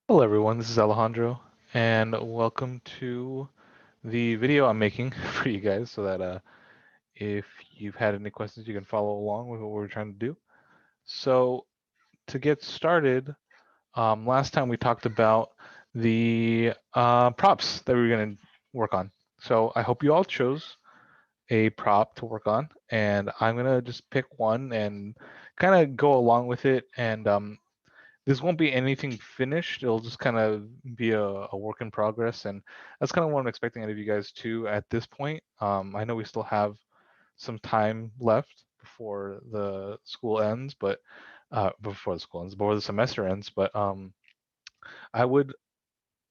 Hello everyone, this is Alejandro, and welcome to the video I'm making for you guys so that if you've had any questions, you can follow along with what we're trying to do. So to get started, last time we talked about the props that we were going to work on. So I hope you all chose a prop to work on, and I'm going to just pick one and kind of go along with it and this won't be anything finished. It'll just kind of be a work in progress, and that's kind of what I'm expecting out of you guys too at this point. I know we still have some time left before the school ends, but before the semester ends. But I would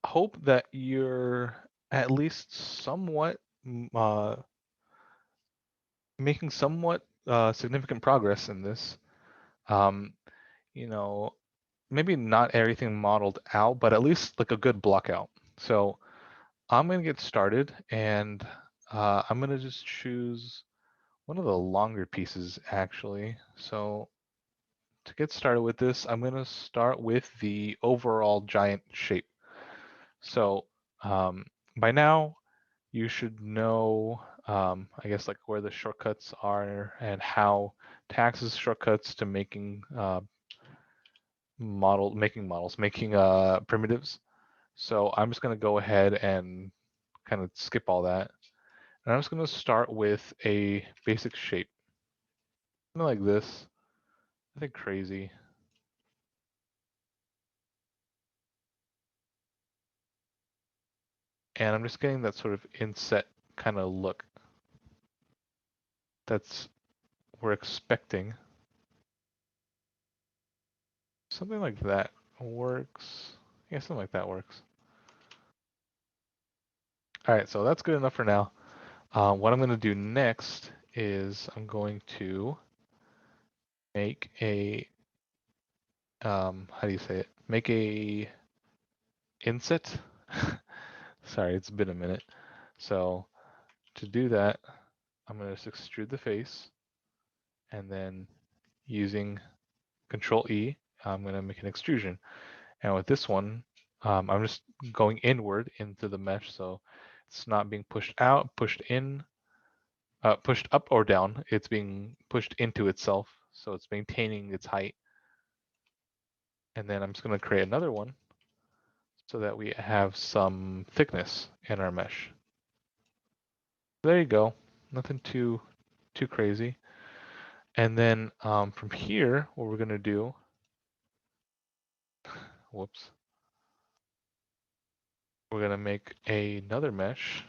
hope that you're at least somewhat making somewhat significant progress in this. Um, you know, maybe not everything modeled out, but at least like a good block out. So I'm gonna get started and I'm gonna just choose one of the longer pieces actually. So to get started with this, I'm gonna start with the overall giant shape. So um, by now you should know, I guess like where the shortcuts are and how to access shortcuts to making making primitives. So I'm just going to go ahead and kind of skip all that. And I'm just going to start with a basic shape. Something like this. Nothing crazy. And I'm just getting that sort of inset kind of look. That's we're expecting. Something like that works. Yeah, something like that works. All right, so that's good enough for now. What I'm going to do next is I'm going to make a, how do you say it? Make a inset. Sorry, it's been a minute. So to do that, I'm going to just extrude the face, and then using Control E, I'm going to make an extrusion. And with this one, I'm just going inward into the mesh, so it's not being pushed out, pushed in, pushed up or down. It's being pushed into itself, so it's maintaining its height. And then I'm just going to create another one so that we have some thickness in our mesh. There you go. Nothing too crazy. And then from here, what we're gonna do, whoops, we're gonna make another mesh,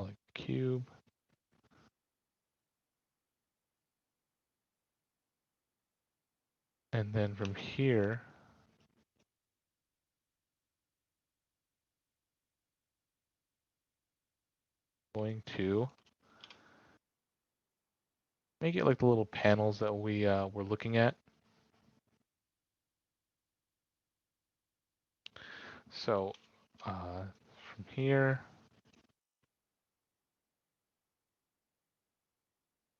like cube. And then from here, going to make it like the little panels that we were looking at. So from here,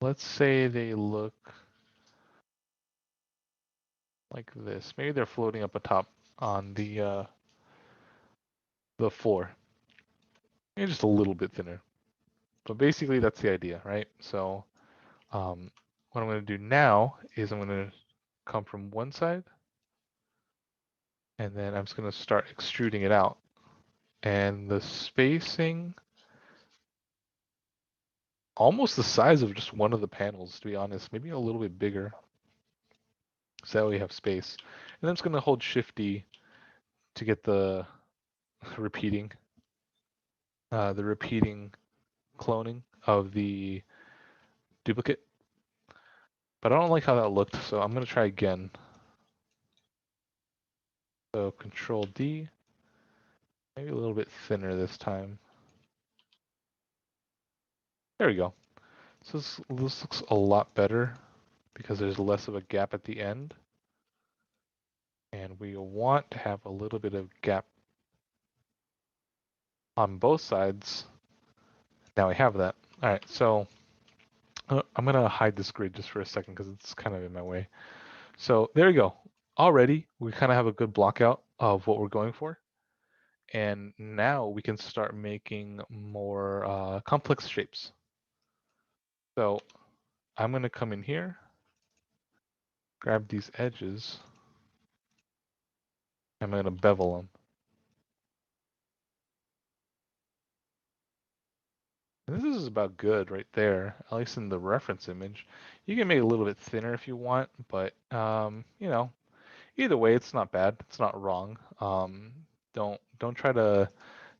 let's say they look like this. Maybe they're floating up atop on the floor. Maybe just a little bit thinner. But basically, that's the idea, right? So what I'm going to do now is I'm going to come from one side, and then I'm just going to start extruding it out. And the spacing, almost the size of just one of the panels, to be honest, maybe a little bit bigger. So that way we have space. And I'm just going to hold Shift D to get the repeating, the repeating cloning of the duplicate. But I don't like how that looked, so I'm going to try again. So Control D, maybe a little bit thinner this time. There we go. So this looks a lot better because there's less of a gap at the end. And we want to have a little bit of gap on both sides. Now we have that. All right, so I'm gonna hide this grid just for a second because it's kind of in my way. So there you go. Already, we kind of have a good block out of what we're going for. And now we can start making more complex shapes. So I'm gonna come in here, grab these edges, I'm gonna bevel them. And this is about good right there, at least in the reference image. You can make it a little bit thinner if you want, but you know, either way, it's not bad. It's not wrong. Don't try to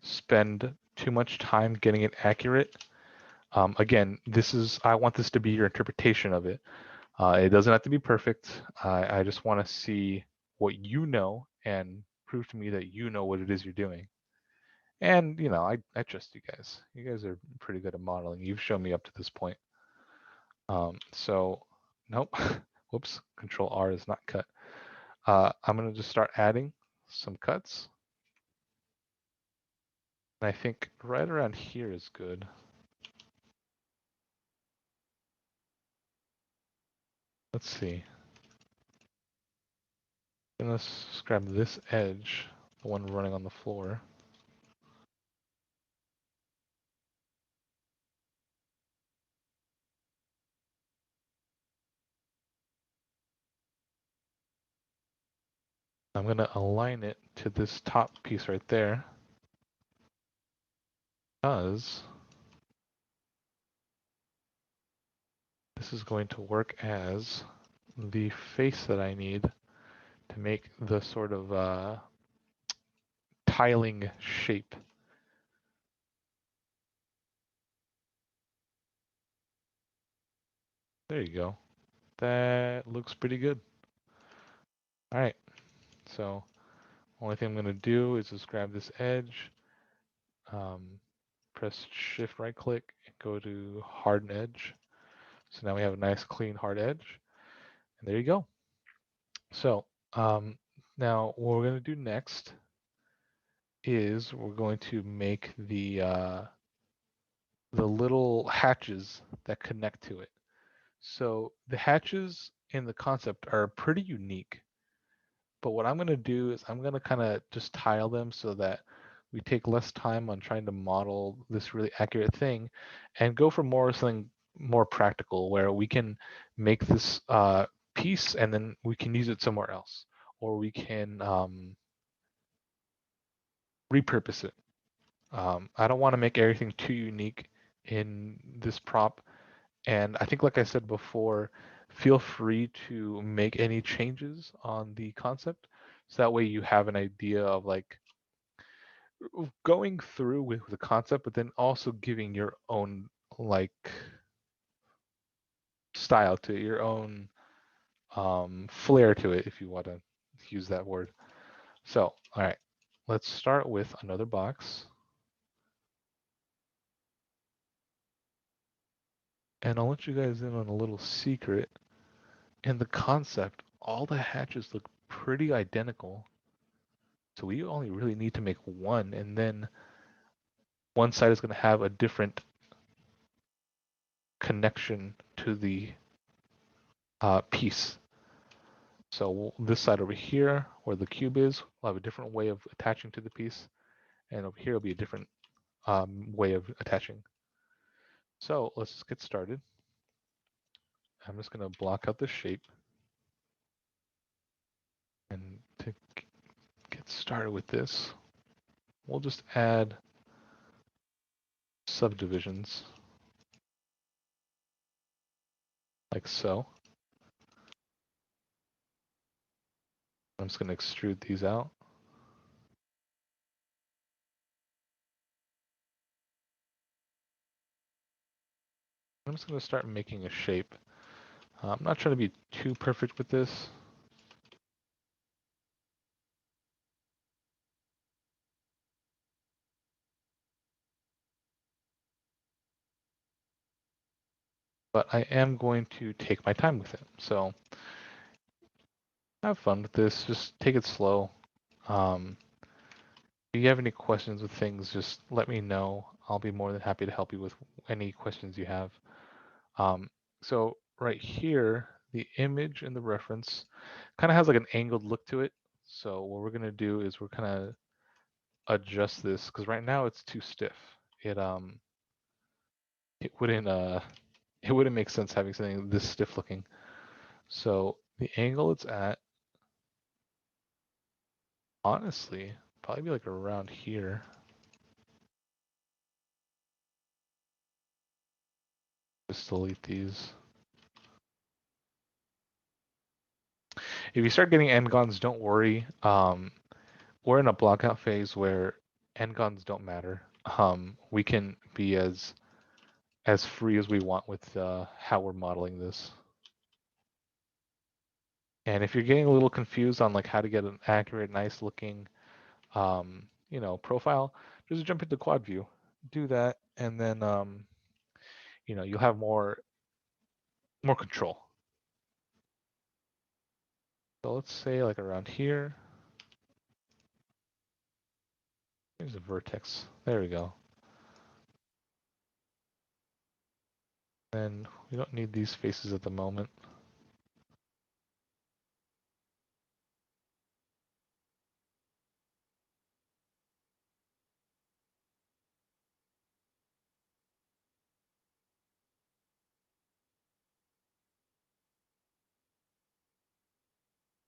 spend too much time getting it accurate. Again, I want this to be your interpretation of it. It doesn't have to be perfect. I just want to see what you know and prove to me that you know what it is you're doing. And you know, I trust you guys. You guys are pretty good at modeling. You've shown me up to this point. So nope. Whoops. Control R is not cut. I'm gonna just start adding some cuts. And I think right around here is good. Let's see. I'm gonna grab this edge, the one running on the floor. I'm gonna align it to this top piece right there, because this is going to work as the face that I need to make the sort of tiling shape. There you go. That looks pretty good. All right, so only thing I'm gonna do is just grab this edge, press Shift right click, and go to harden edge. So now we have a nice clean hard edge, and there you go. So now what we're gonna do next is we're going to make the little hatches that connect to it. So the hatches in the concept are pretty unique. But what I'm going to do is I'm going to kind of just tile them so that we take less time on trying to model this really accurate thing and go for more something more practical where we can make this piece and then we can use it somewhere else or we can repurpose it. I don't want to make everything too unique in this prop. And I think, like I said before, feel free to make any changes on the concept. So that way you have an idea of like going through with the concept, but then also giving your own like style to it, your own flair to it, if you want to use that word. So, all right, let's start with another box. And I'll let you guys in on a little secret. In the concept, all the hatches look pretty identical. So we only really need to make one, and then one side is going to have a different connection to the piece. So this side over here, where the cube is, will have a different way of attaching to the piece, and over here will be a different way of attaching. So let's just get started. I'm just going to block out the shape. And to get started with this, we'll just add subdivisions like so. I'm just going to extrude these out. I'm just going to start making a shape. I'm not trying to be too perfect with this. But I am going to take my time with it. So have fun with this. Just take it slow. If you have any questions with things, just let me know. I'll be more than happy to help you with any questions you have. So right here, the image in the reference kind of has like an angled look to it. So what we're gonna do is we're kind of adjust this because right now it's too stiff. It wouldn't it wouldn't make sense having something this stiff looking. So the angle it's at, honestly, probably be like around here. Just delete these. If you start getting n-gons, don't worry. We're in a blockout phase where n-gons don't matter. We can be as free as we want with how we're modeling this. And if you're getting a little confused on like how to get an accurate, nice looking, profile, just jump into quad view, do that, and then you'll have more control. So let's say like around here. There's a vertex. There we go. And we don't need these faces at the moment.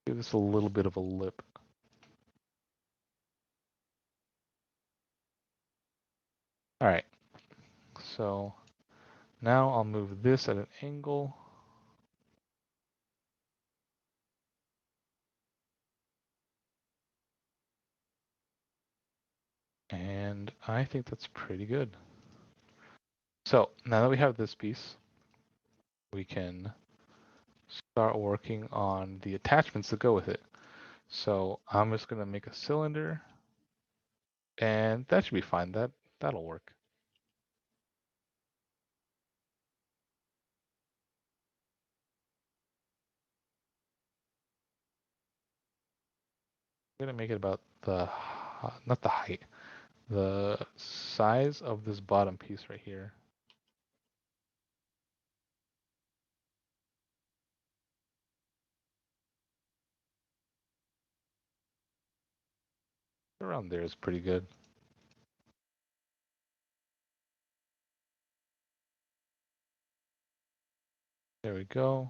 Give this a little bit of a lip. All right. So now I'll move this at an angle. And I think that's pretty good. So now that we have this piece, we can start working on the attachments that go with it. So I'm just going to make a cylinder, and that should be fine. That'll work. I'm going to make it about not the height, the size of this bottom piece right here. Around there is pretty good. There we go.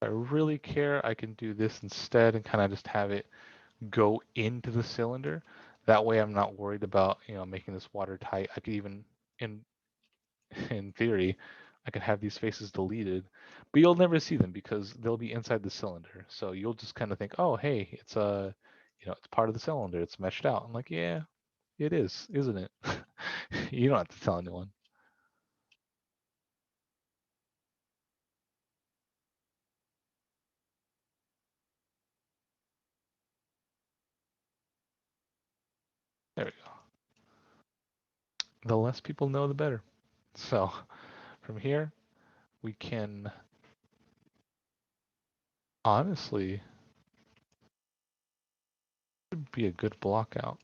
If I really care, I can do this instead and kind of just have it go into the cylinder. That way I'm not worried about, making this watertight. I could even, in in theory, I could have these faces deleted, but you'll never see them because they'll be inside the cylinder. So you'll just kind of think, oh, hey, it's part of the cylinder. It's meshed out. I'm like, yeah, it is, isn't it? You don't have to tell anyone. There we go. The less people know, the better. So from here, we can honestly be a good block out.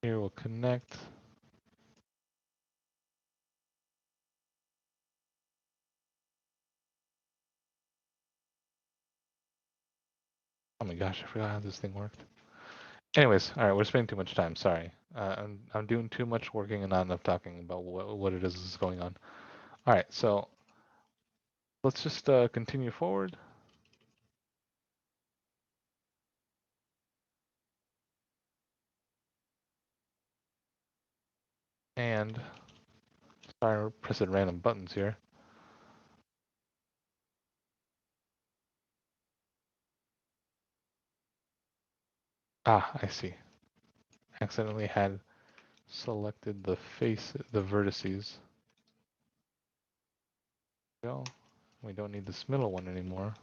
Here we'll connect. Oh my gosh, I forgot how this thing worked. Anyways, all right, we're spending too much time. Sorry, I'm doing too much working and not enough talking about what it is going on. All right, so let's just continue forward. And sorry, we're pressing random buttons here. Ah, I see. Accidentally had selected the vertices. Go. We don't need this middle one anymore.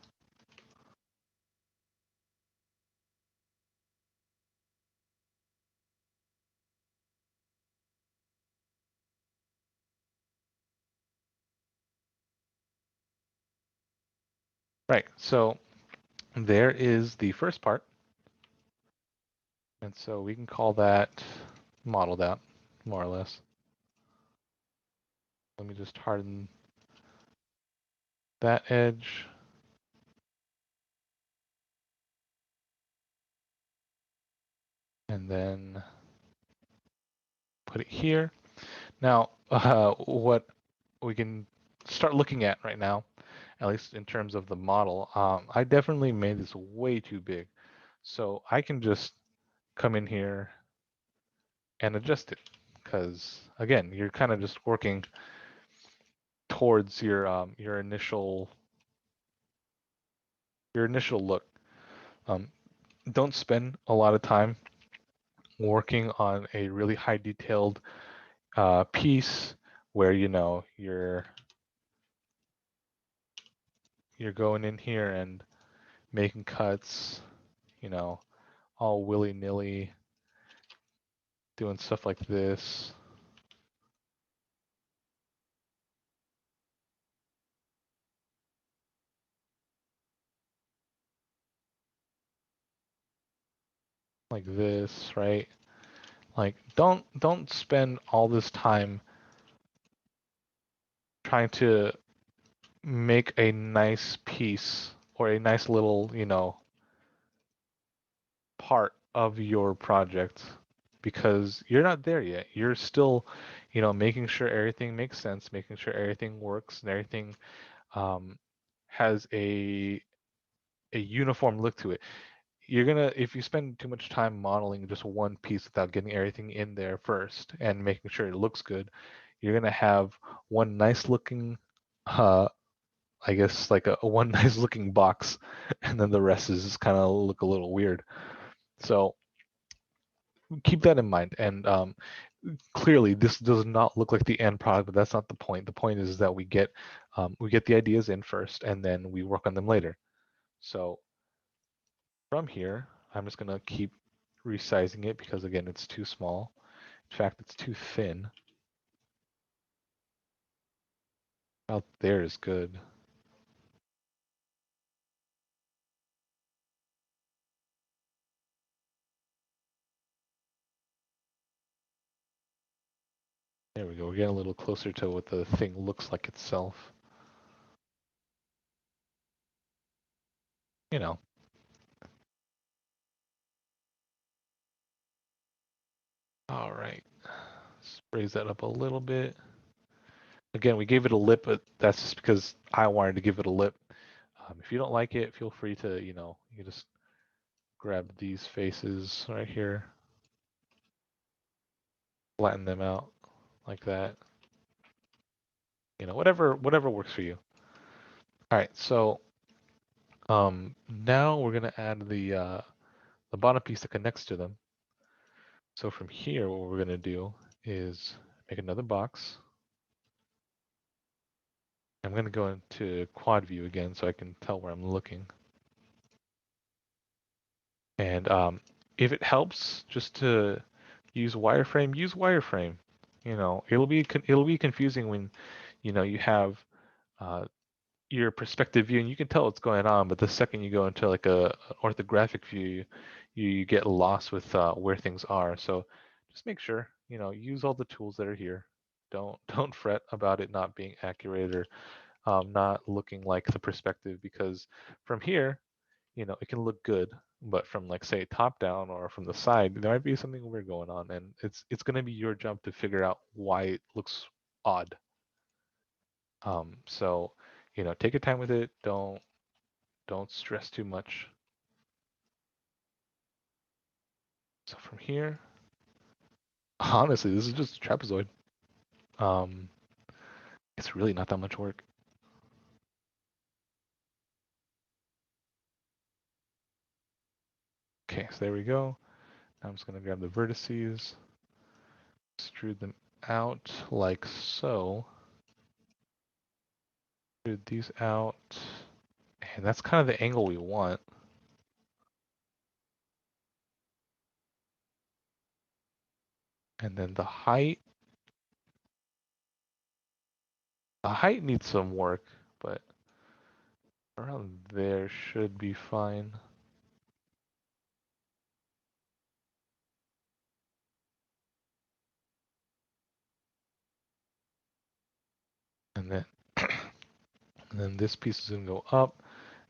Right, so there is the first part. And so we can call that modeled out, more or less. Let me just harden that edge. And then put it here. Now, what we can start looking at right now, at least in terms of the model, I definitely made this way too big. So I can just come in here and adjust it. Because again, you're kind of just working towards your initial look. Um, don't spend a lot of time working on a really high detailed piece where you're going in here and making cuts, you know, all willy-nilly, doing stuff like this. Like this, right? Like don't spend all this time trying to make a nice piece or a nice little, part of your project because you're not there yet. You're still, making sure everything makes sense, making sure everything works and everything um, has a uniform look to it. If you spend too much time modeling just one piece without getting everything in there first and making sure it looks good, you're gonna have one nice looking, I guess like a one nice looking box, and then the rest is just kind of look a little weird. So keep that in mind. And clearly, this does not look like the end product, but that's not the point. The point is that we get the ideas in first, and then we work on them later. So from here, I'm just gonna keep resizing it because again, it's too small. In fact, it's too thin. Out there is good. There we go. We're getting a little closer to what the thing looks like itself. You know. All right. Let's raise that up a little bit. Again, we gave it a lip, but that's just because I wanted to give it a lip. If you don't like it, feel free to, you just grab these faces right here, flatten them out like that. Whatever works for you. All right, so now we're gonna add the bottom piece that connects to them. So from here, what we're gonna do is make another box. I'm gonna go into quad view again so I can tell where I'm looking. And if it helps just to use wireframe, use wireframe. It'll be confusing when you have uh, your perspective view and you can tell what's going on, but the second you go into like a orthographic view, you get lost with where things are. So just make sure use all the tools that are here. Don't fret about it not being accurate or not looking like the perspective because from here it can look good, but from like say top down or from the side, there might be something weird going on, and it's going to be your job to figure out why it looks odd. So take your time with it. Don't stress too much. So from here, honestly, this is just a trapezoid. Um, it's really not that much work. Okay, so there we go. Now I'm just going to grab the vertices, extrude them out like so. Extrude these out, and that's kind of the angle we want. And then the height needs some work, but Around there should be fine. And then, and then this piece is going to go up.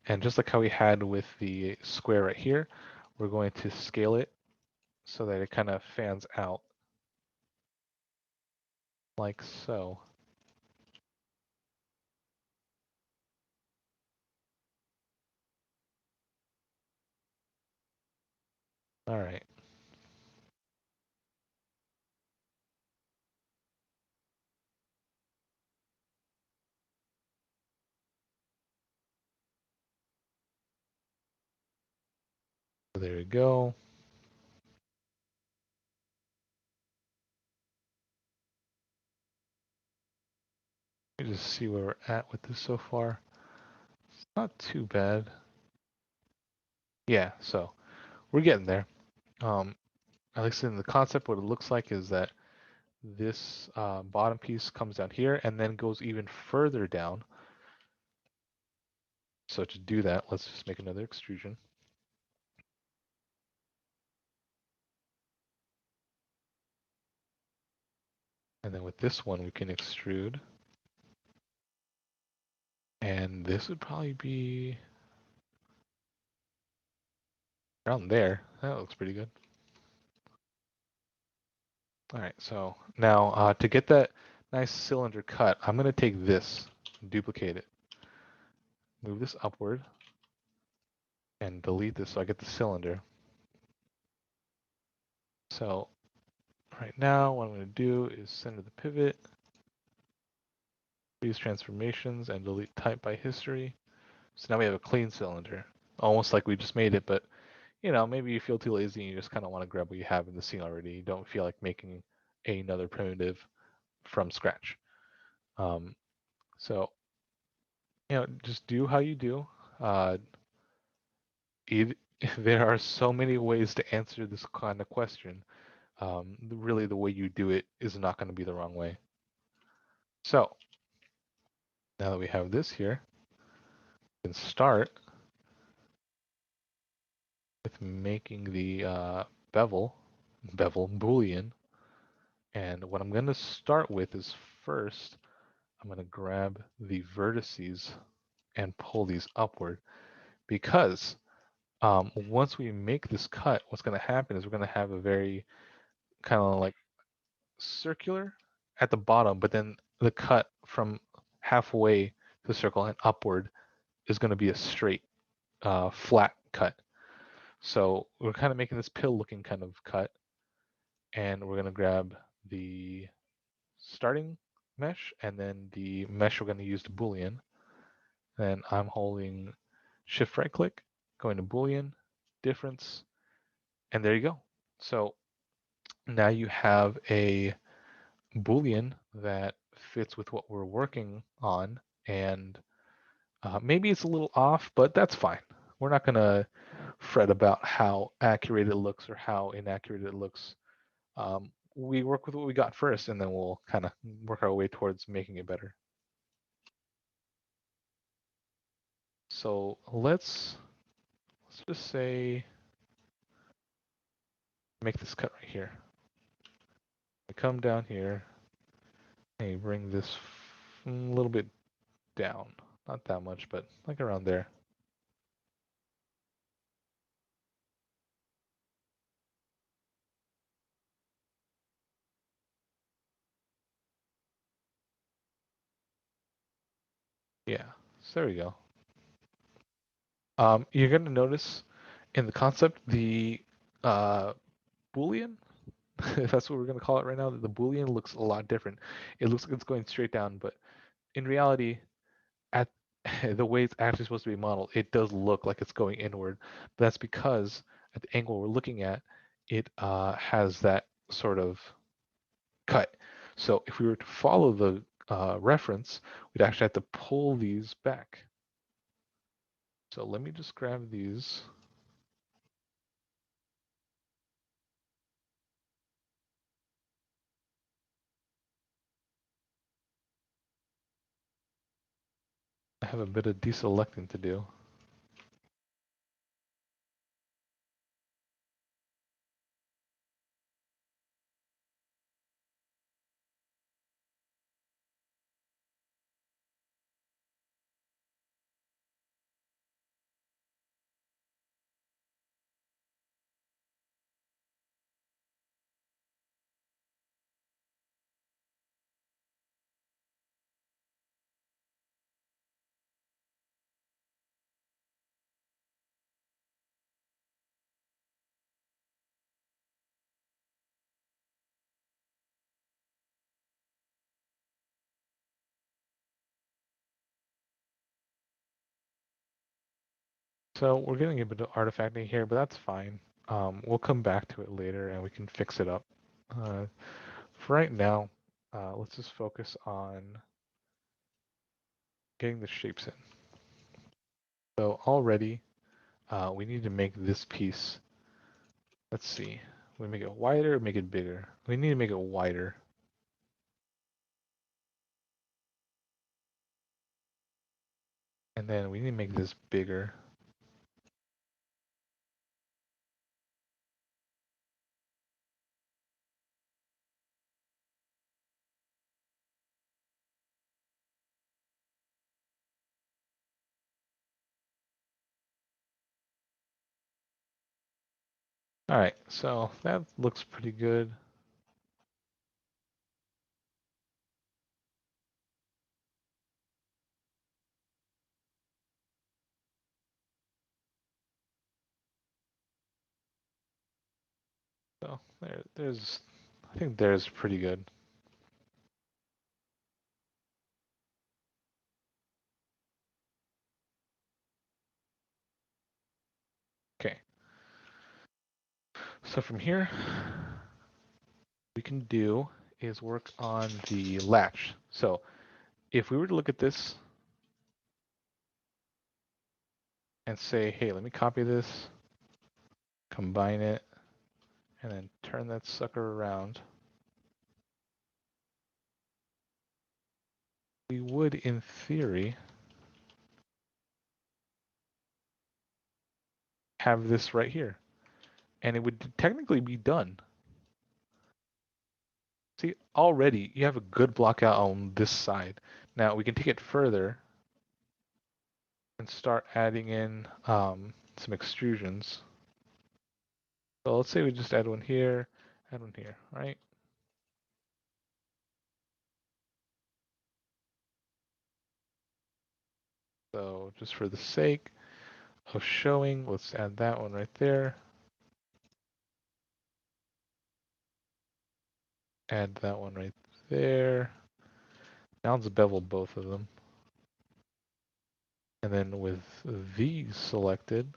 And just like how we had with the square right here, we're going to scale it so that it kind of fans out like so. All right. There we go. Let me just see where we're at with this so far. It's not too bad. Yeah, so we're getting there. At least in the concept, what it looks like is that this bottom piece comes down here and then goes even further down. So to do that, let's just make another extrusion. And then with this one, we can extrude. And this would probably be around there. That looks pretty good. All right, so now to get that nice cylinder cut, I'm going to take this, duplicate it, move this upward, and delete this so I get the cylinder. So right now, what I'm going to do is center the pivot, use transformations, and delete type by history. So now we have a clean cylinder, almost like we just made it, but you know, maybe you feel too lazy and you just kind of want to grab what you have in the scene already. You don't feel like making another primitive from scratch. Um, so, you know, just do how you do. Uh, it, there are so many ways to answer this kind of question. Really, the way you do it is not going to be the wrong way. So, now that we have this here, we can start with making the bevel boolean. And what I'm going to start with is first, I'm going to grab the vertices and pull these upward because once we make this cut, what's going to happen is we're going to have a very kind of like circular at the bottom, but then the cut from halfway to the circle and upward is going to be a straight, flat cut. So we're kind of making this pill looking kind of cut, and we're going to grab the starting mesh and then the mesh we're going to use to boolean. Then I'm holding shift right click, going to boolean, difference, and there you go. So now you have a boolean that fits with what we're working on, and maybe it's a little off, but that's fine. We're not going to fret about how accurate it looks or how inaccurate it looks. We work with what we got first, and then we'll kind of work our way towards making it better. So let's just say make this cut right here. I come down here and you bring this a little bit down. Not that much, but like around there. Yeah, so there we go. You're going to notice in the concept the Boolean, if that's what we're going to call it right now, the Boolean looks a lot different. It looks like it's going straight down, but in reality, at the way it's actually supposed to be modeled, it does look like it's going inward. But that's because at the angle we're looking at, it has that sort of cut. So if we were to follow the reference, we'd actually have to pull these back. So let me just grab these. have a bit of deselecting to do. So we're getting a bit of artifacting here, but that's fine. We'll come back to it later and we can fix it up. For right now, let's just focus on getting the shapes in. So already, we need to make this piece. Let's see. We make it wider or make it bigger? We need to make it wider. And then we need to make this bigger. All right, so that looks pretty good. So I think there's pretty good. Okay. So from here, we can do is work on the latch. So if we were to look at this and say, hey, let me copy this, combine it, and then turn that sucker around, we would, in theory, have this right here. And it would technically be done. See, already you have a good block out on this side. Now we can take it further and start adding in some extrusions. So let's say we just add one here, right? So just for the sake of showing, let's add that one right there. Add that one right there. Now let's bevel both of them. And then with these selected,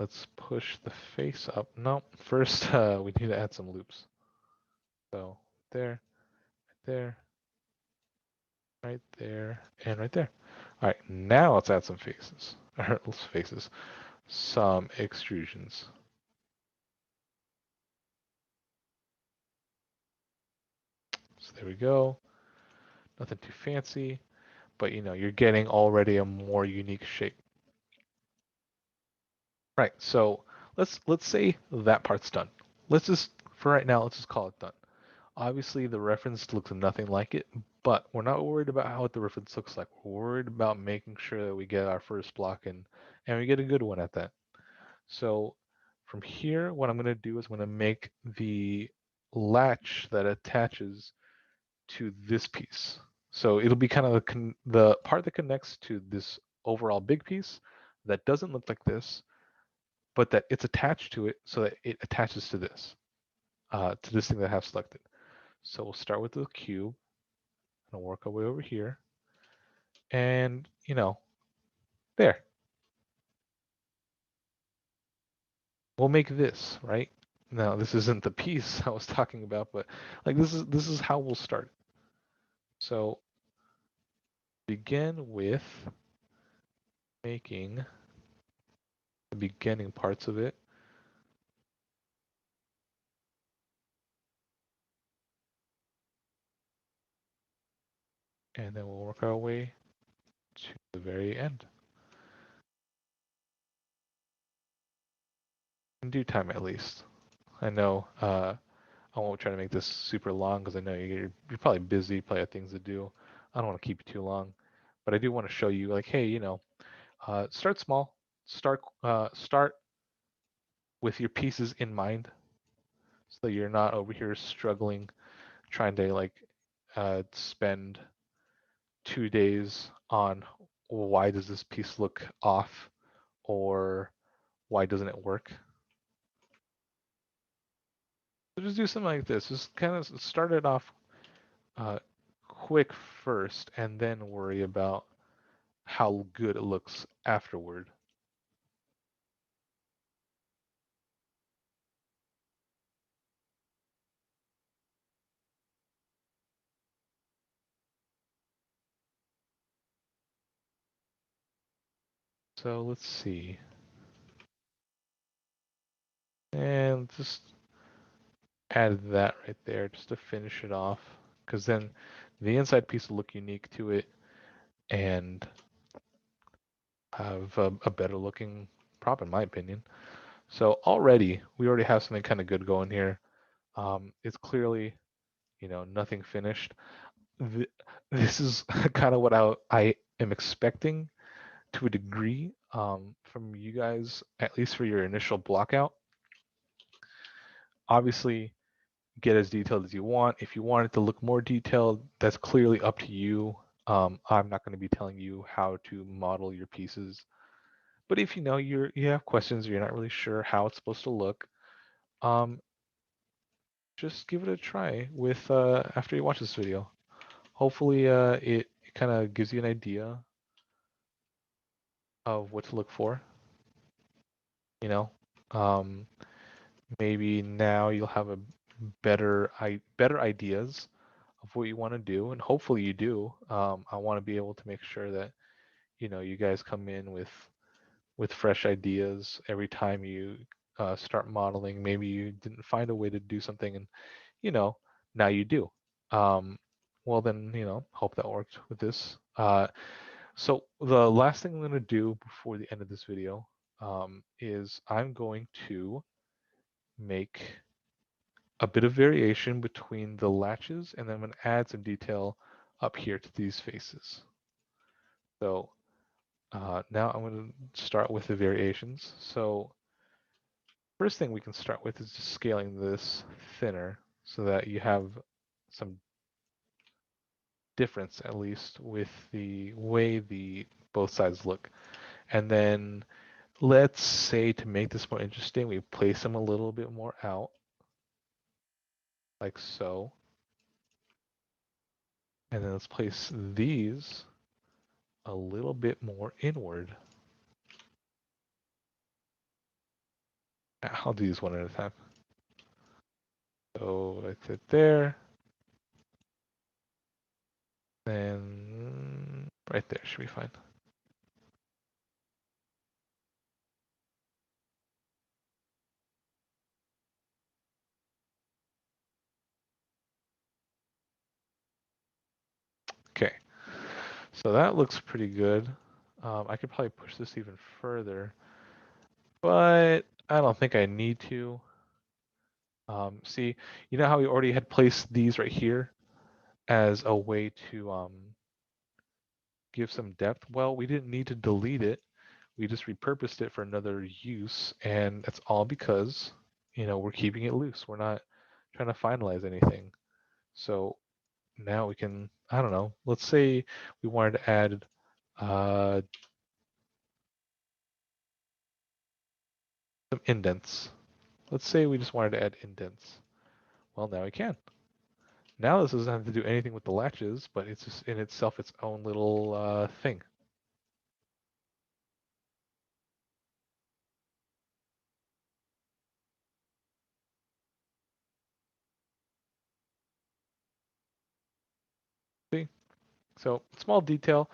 let's push the face up. No, first we need to add some loops. So there, there, right there, and right there. All right, now let's add some faces, or faces, some extrusions. So there we go. Nothing too fancy, but you know, you're getting already a more unique shape. Right, so let's say that part's done. Let's just, for right now, let's just call it done. Obviously, the reference looks nothing like it, but we're not worried about how the reference looks like. We're worried about making sure that we get our first block in, and we get a good one at that. So from here, what I'm going to do is I'm going to make the latch that attaches to this piece. So it'll be kind of the part that connects to this overall big piece that doesn't look like this, but that it's attached to it so that it attaches to this thing that I have selected. So we'll start with the cube and work our way over here. And, you know, there. We'll make this, right? Now, this isn't the piece I was talking about, but like this is how we'll start. So begin with making the beginning parts of it. And then we'll work our way to the very end. In due time, at least. I know I won't try to make this super long because I know you're probably busy, probably have things to do. I don't want to keep you too long, but I do want to show you, like, hey, start small, start with your pieces in mind, so that you're not over here struggling trying to spend 2 days on why does this piece look off or why doesn't it work. So just do something like this. Just kind of start it off uh, quick first, and then worry about how good it looks afterward. So let's see. And just add that right there just to finish it off. Because then the inside piece will look unique to it and have a better looking prop, in my opinion. So we already have something kind of good going here. It's clearly, nothing finished. This is kind of what I am expecting to a degree from you guys, at least for your initial blockout. Obviously, get as detailed as you want. If you want it to look more detailed, that's clearly up to you. I'm not going to be telling you how to model your pieces. But if you have questions or you're not really sure how it's supposed to look, um, just give it a try with after you watch this video. Hopefully, it kind of gives you an idea of what to look for. You know, um, maybe now you'll have a better ideas of what you want to do, and hopefully you do. I want to be able to make sure that you guys come in with fresh ideas every time you start modeling. Maybe you didn't find a way to do something, and you know now you do. Um, well, then hope that worked with this. So the last thing I'm going to do before the end of this video is I'm going to make a bit of variation between the latches, and then I'm going to add some detail up here to these faces. So now I'm going to start with the variations. So first thing we can start with is just scaling this thinner so that you have some difference, at least with the way the both sides look. And then let's say, to make this more interesting, we place them a little bit more out, like so. And then let's place these a little bit more inward. I'll do these one at a time. So that's it there. Then right there should be fine. Okay, so that looks pretty good. I could probably push this even further, but I don't think I need to. See, you know how we already had placed these right here as a way to give some depth? Well, we didn't need to delete it. We just repurposed it for another use, and that's all because, we're keeping it loose. We're not trying to finalize anything. So now we can, I don't know, let's say we wanted to add uh, some indents. Let's say we just wanted to add indents. Well, now we can. Now this doesn't have to do anything with the latches, but it's just in itself its own little thing. See? So small detail.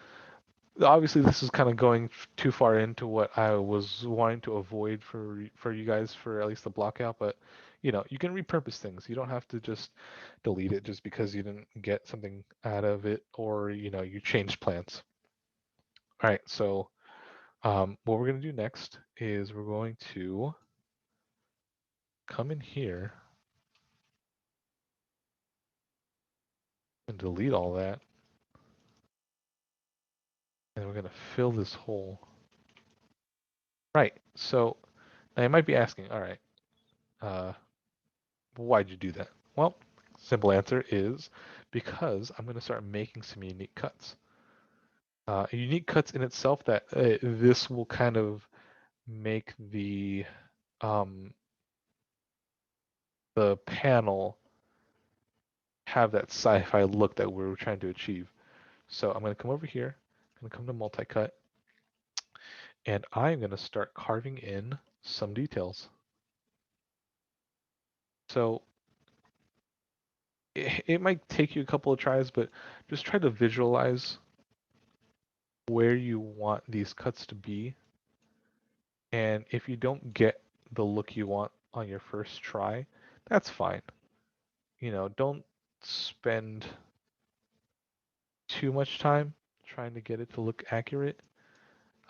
Obviously, this is kind of going too far into what I was wanting to avoid for you guys for at least the blockout, but you can repurpose things. You don't have to just delete it just because you didn't get something out of it or you changed plans. All right, so what we're going to do next is we're going to come in here and delete all that. And we're going to fill this hole. Right, so now you might be asking, all right, why'd you do that? Well, simple answer is because I'm going to start making some unique cuts. Unique cuts in itself that this will kind of make um, the panel have that sci-fi look that we're trying to achieve. So I'm going to come over here, I'm going to come to multi-cut, and I'm going to start carving in some details. So it might take you a couple of tries, but just try to visualize where you want these cuts to be. And if you don't get the look you want on your first try, that's fine. You know, don't spend too much time trying to get it to look accurate.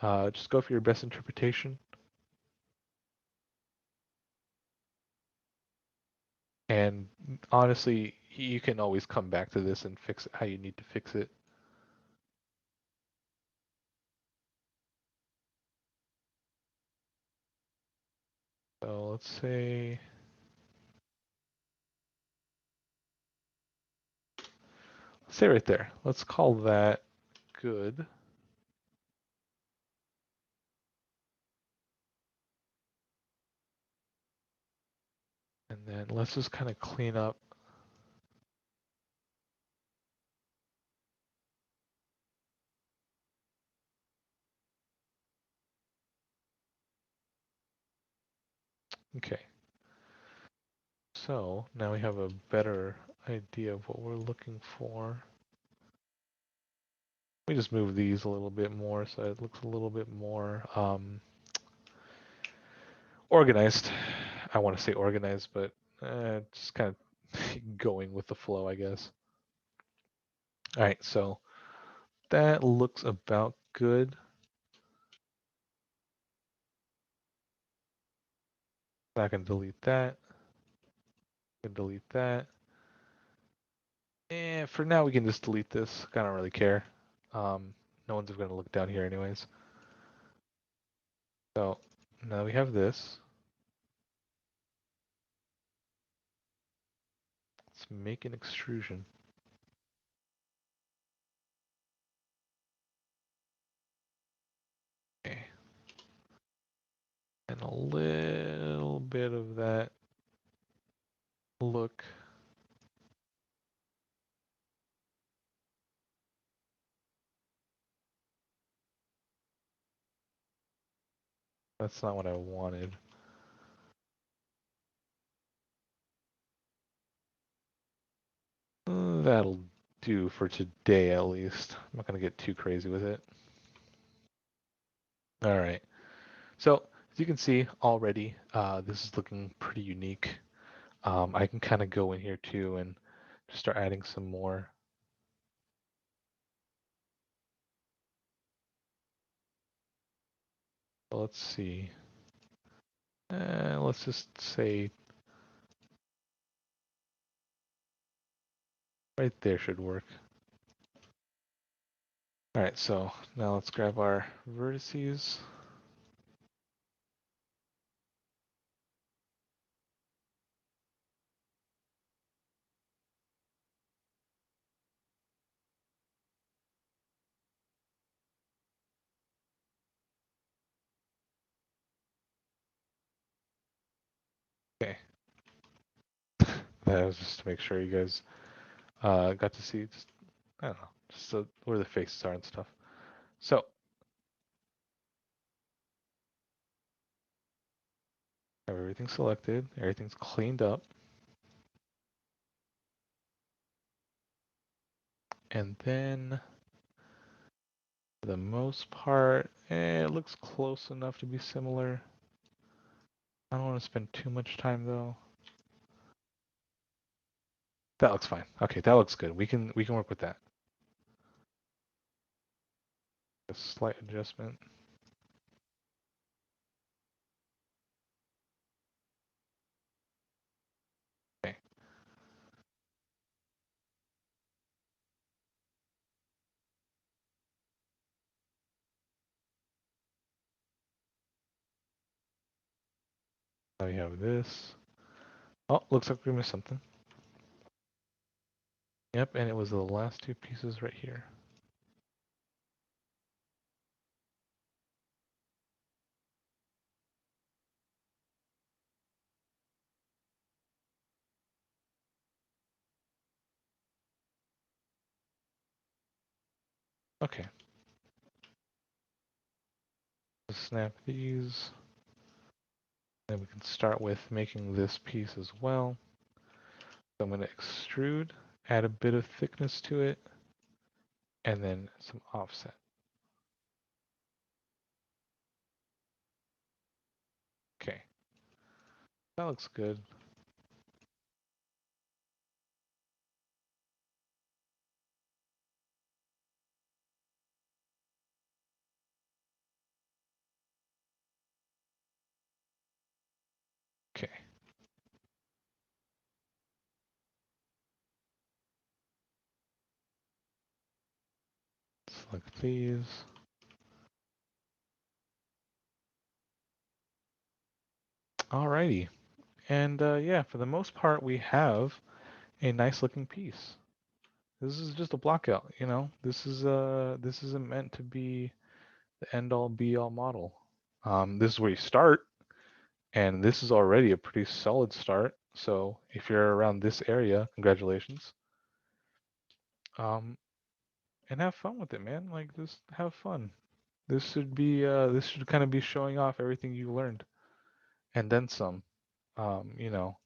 Just go for your best interpretation. And honestly, you can always come back to this and fix it how you need to fix it. So let's say right there. Let's call that good. And then let's just kind of clean up. Okay. So now we have a better idea of what we're looking for. We just move these a little bit more so it looks a little bit more organized. I want to say organized, but just kind of going with the flow, I guess. All right, so that looks about good. I can delete that. I can delete that. And for now, we can just delete this. I don't really care. No one's going to look down here anyways. So now we have this. Let's make an extrusion. Okay. And a little bit of that look. That's not what I wanted. That'll do for today at least. I'm not going to get too crazy with it. All right. So as you can see already, this is looking pretty unique. I can kind of go in here too and just start adding some more. So let's see. Let's just say right there should work. All right, so now let's grab our vertices. Okay. That was just to make sure you guys got to see, just, I don't know, just so where the faces are and stuff. So have everything selected, everything's cleaned up. And then for the most part, it looks close enough to be similar. I don't want to spend too much time though. That looks fine. Okay, that looks good. We can work with that. a slight adjustment. Okay. Now we have this. Oh, looks like we missed something. Yep, and it was the last two pieces right here. Okay. Snap these. Then we can start with making this piece as well. So I'm going to extrude, add a bit of thickness to it, and then some offset. Okay. That looks good. Okay. Select these. Alrighty. And yeah, for the most part, we have a nice looking piece. This is just a block out, you know. This isn't meant to be the end all be all model. This is where you start, and this is already a pretty solid start. So if you're around this area, congratulations. And have fun with it, man. Like, just have fun. This should kind of be showing off everything you learned, and then some. You know,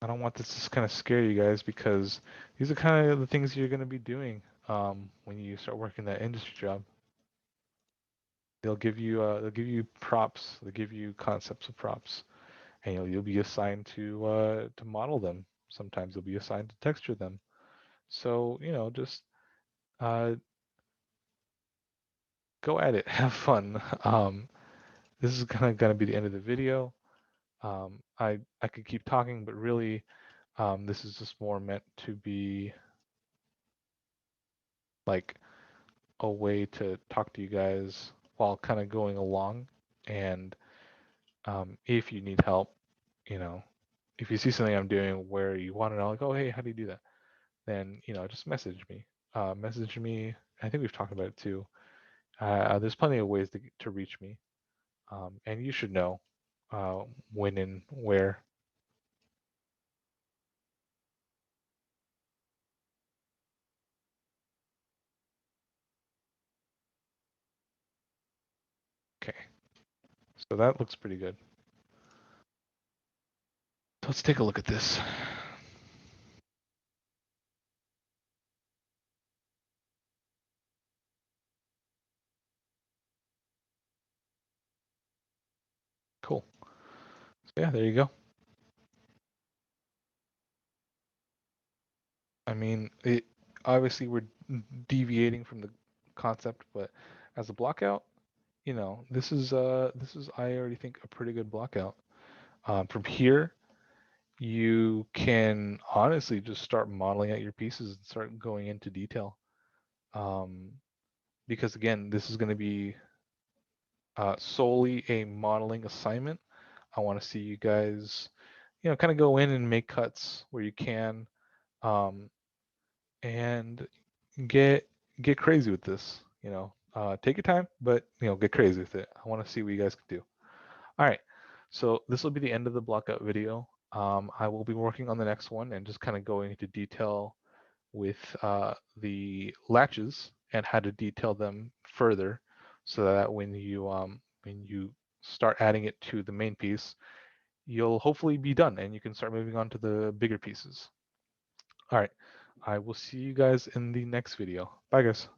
I don't want this to kind of scare you guys because these are kind of the things you're going to be doing when you start working that industry job. They'll give you props, they'll give you concepts of props, and you'll be assigned to model them. Sometimes you'll be assigned to texture them. So you know, just uh, go at it, have fun. This is gonna be the end of the video. I could keep talking, but really, this is just more meant to be like a way to talk to you guys while kind of going along. And if you need help, you know, if you see something I'm doing where you want to know, like, oh, hey, how do you do that? Then, you know, just message me. Message me. I think we've talked about it too. There's plenty of ways to reach me. And you should know when and where. Okay. So that looks pretty good. So let's take a look at this. Cool. So yeah, there you go. I mean, it obviously we're deviating from the concept, but as a blockout, you know, this is I already think a pretty good blockout. From here, you can honestly just start modeling out your pieces and start going into detail. Um, because again, this is going to be solely a modeling assignment. I want to see you guys, you know, kind of go in and make cuts where you can, um, and get get crazy with this. You know, take your time, but you know, get crazy with it. I want to see what you guys can do. All right, so this will be the end of the blockout video. I will be working on the next one and just kind of going into detail with the latches and how to detail them further, so that when you start adding it to the main piece, you'll hopefully be done and you can start moving on to the bigger pieces. All right, I will see you guys in the next video. Bye, guys.